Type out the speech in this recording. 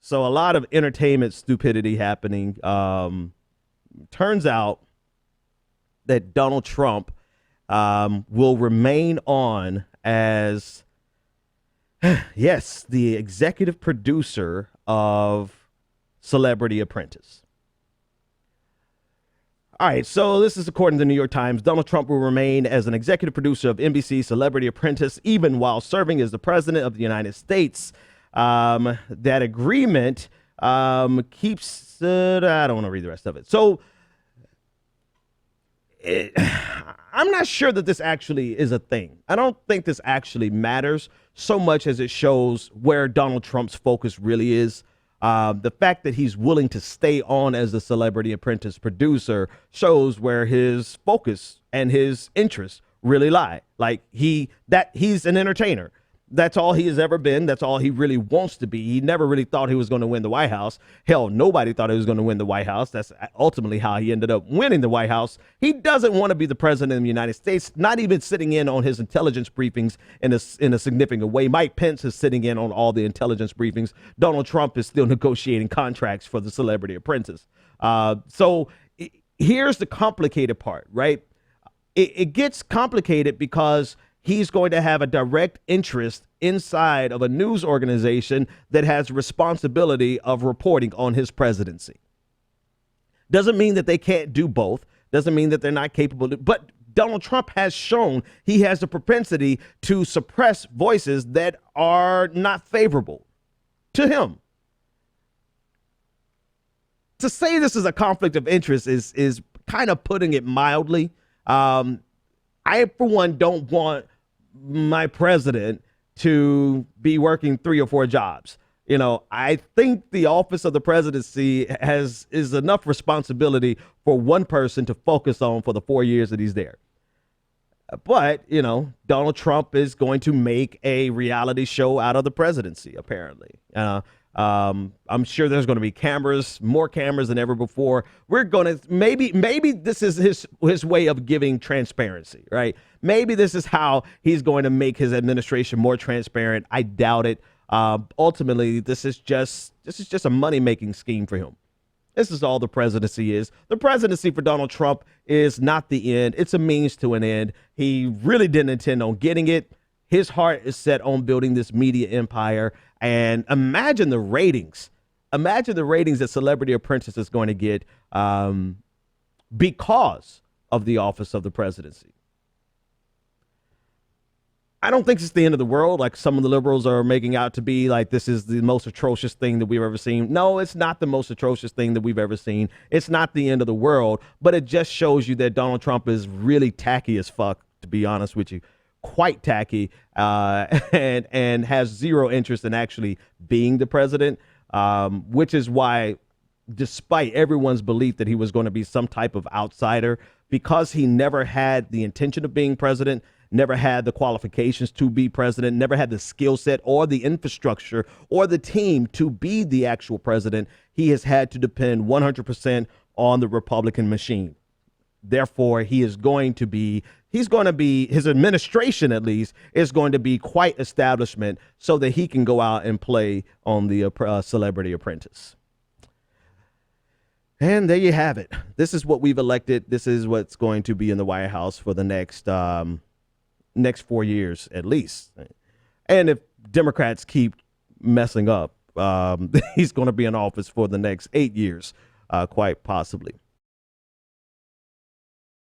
So a lot of entertainment stupidity happening. Turns out that Donald Trump will remain on as, yes, the executive producer of Celebrity Apprentice. All right, so this is according to the New York Times. Donald Trump will remain as an executive producer of NBC's Celebrity Apprentice, even while serving as the president of the United States. That agreement keeps, I don't want to read the rest of it. So I'm not sure that this actually is a thing. I don't think this actually matters so much as it shows where Donald Trump's focus really is. The fact that he's willing to stay on as the Celebrity Apprentice producer shows where his focus and his interests really lie. Like he's an entertainer. That's all he has ever been. That's all he really wants to be. He never really thought he was going to win the White House. Hell, nobody thought he was going to win the White House. That's ultimately how he ended up winning the White House. He doesn't want to be the president of the United States, not even sitting in on his intelligence briefings in a significant way. Mike Pence is sitting in on all the intelligence briefings. Donald Trump is still negotiating contracts for the Celebrity Apprentice. So here's the complicated part, right? It gets complicated because he's going to have a direct interest inside of a news organization that has responsibility of reporting on his presidency. Doesn't mean that they can't do both. Doesn't mean that they're not capable. But Donald Trump has shown he has the propensity to suppress voices that are not favorable to him. To say this is a conflict of interest is kind of putting it mildly. I, for one, don't want my president to be working 3 or 4 jobs. You know, I think the office of the presidency is enough responsibility for one person to focus on for the 4 years that he's there. But, you know, Donald Trump is going to make a reality show out of the presidency, apparently. I'm sure there's going to be cameras, more cameras than ever before. We're going to maybe this is his way of giving transparency, right? Maybe this is how he's going to make his administration more transparent. I doubt it. Ultimately, this is just a money-making scheme for him. This is all the presidency is. The presidency for Donald Trump is not the end. It's a means to an end. He really didn't intend on getting it. His heart is set on building this media empire. And imagine the ratings. Imagine the ratings that Celebrity Apprentice is going to get because of the office of the presidency. I don't think it's the end of the world, like some of the liberals are making out to be, like this is the most atrocious thing that we've ever seen. No, it's not the most atrocious thing that we've ever seen. It's not the end of the world, but it just shows you that Donald Trump is really tacky as fuck, to be honest with you. Quite tacky, and has zero interest in actually being the president, which is why, despite everyone's belief that he was going to be some type of outsider, because he never had the intention of being president, never had the qualifications to be president, never had the skill set or the infrastructure or the team to be the actual president, he has had to depend 100% on the Republican machine. Therefore, his administration, at least, is going to be quite establishment so that he can go out and play on the Celebrity Apprentice. And there you have it. This is what we've elected. This is what's going to be in the White House for the next 4 years, at least. And if Democrats keep messing up, he's going to be in office for the next 8 years, quite possibly.